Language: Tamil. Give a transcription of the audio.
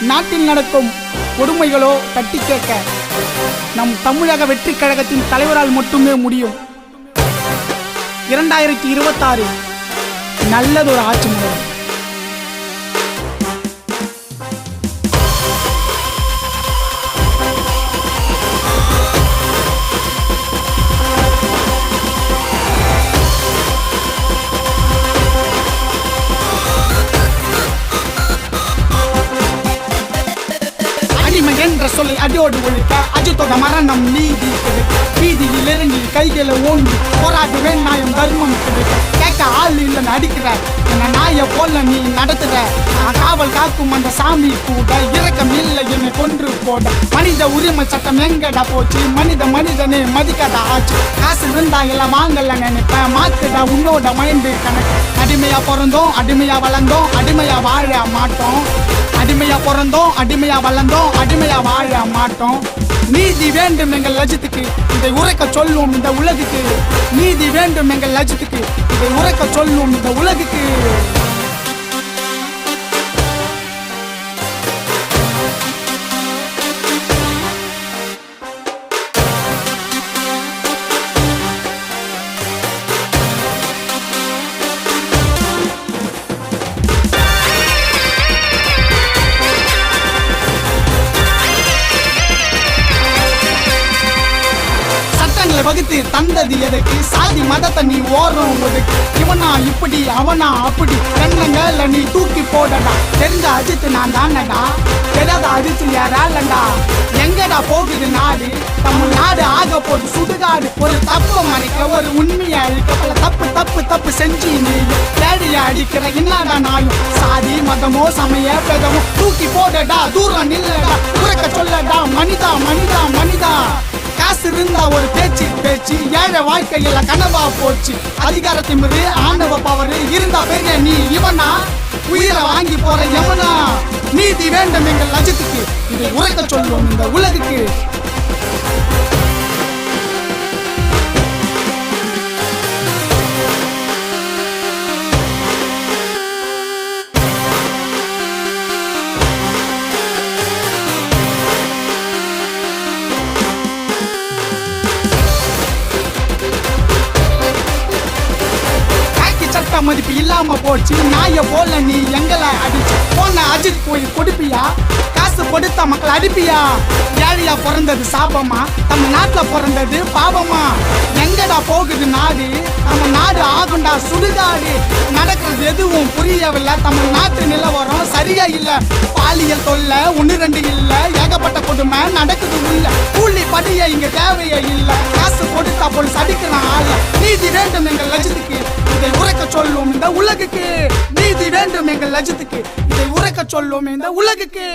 நாட்டில் நடக்கும் கொடுமைகளோ தட்டி கேட்க நம் தமிழக வெற்றி கழகத்தின் தலைவரால் மட்டுமே முடியும். 2026 நல்லதொரு ஆட்சி முறை. என்ற சொல்லை அடியோடு ஒழிக்க அஜித்தோட மரணம் நீதி கிடைக்க வீதியில் இறங்கி கைகளை ஓங்கி போராடுவேன் நியாயம் தர்மம் கிடைக்க கேட்க ஆள் இல்லைன்னு அடிக்கிற என்ன நாயை போல நீ நடத்துற காவல் காக்கும் அந்த சாமி கூட இறக்கம் இல்லை என்னை கொன்று போட மனித உரிமை சட்டம் எங்கடா போச்சு மனிதனே மதிக்கடா ஆச்சு காசு இருந்தா எல்லாம் வாங்கல நினைப்பேன் மாத்துடா உன்னோட மைண்டு கணக்கு அடிமையா பிறந்தோம் அடிமையா வளர்ந்தோம் அடிமையா வாழ மாட்டோம் அடிமையா பிறந்தோம் அடிமையா வளர்ந்தோம் அடிமையா வாழ மாட்டோம். நீதி வேண்டும் எங்கள் லட்சத்துக்கு இதை உரைக்க சொல்லும் இந்த உலகுக்கு நீதி வேண்டும் எங்கள் லட்சத்துக்கு இதை உரைக்க சொல்லும் இந்த உலகுக்கு. வகுத்து தந்தது எதுக்கு சாதி மதத்தை நீ ஓரம் ஒதுக்கு இவனா இப்படி அவனா அப்படி கண்ணங்கள நீ தூக்கி போடடா தெரிஞ்ச அஜித்து நான் தானடா தெரியாத அஜித்து யாராலண்டா எங்கடா போகுது நாடு தமிழ்நாடு ஆக போது சுடுகாடு ஒரு தப்பு மறைக்க ஒரு உண்மையை அழிக்க பல தப்பு செஞ்சு நீ தேடிய அடிக்கிற என்னடா நாயும் சாதி மதமோ சமய பேதமோ தூக்கி போடடா தூரம் நில்லடா உரைக்க சொல்லடா மனிதா மனிதா மனிதா. காசு இருந்தா ஒரு பேச்சு ஏழை வாழ்க்கையில கனவா போச்சு அதிகாரத்தின் மீது ஆணவ பவர் இருந்தா பெரிய நீ இவனா உயிரை வாங்கி போற எவனா. நீதி வேண்டும் எங்கள் லட்சத்துக்கு இதை உரைக்க சொல்லுவோம் இந்த உலகுக்கு. மதிப்பு இல்லாம போச்சு நாய போல நீ எங்களை அடிச்சு போன அஜித் போய் கொடுப்பியா காசு கொடுத்த மக்கள் அடிப்பியா. ஏழையா பிறந்தது சாபமா தமிழ்நாட்டுல பிறந்தது பாவமா எங்கடா போகுது நாடு நம்ம நாடு ஆகுண்டா சுடுகாடு நடக்கிறது எதுவும் புரியவில்லை தமிழ்நாட்டு நிலவரம் சரியா இல்ல பாலியல் தொல்லை 1-2 இல்ல ஏகப்பட்ட கொடுமை நடக்குது உள்ள கூலி படிய இங்க தேவையே இல்ல காசு கொடுத்தா போல் சடிக்கிறான் ஆள. நீதி வேண்டும் எங்கள் லட்சத்துக்கு இதை உரைக்க சொல்லும் இந்த உலகுக்கு நீதி வேண்டும் எங்கள் லட்சத்துக்கு இதை உரைக்க சொல்லும் இந்த உலகுக்கு.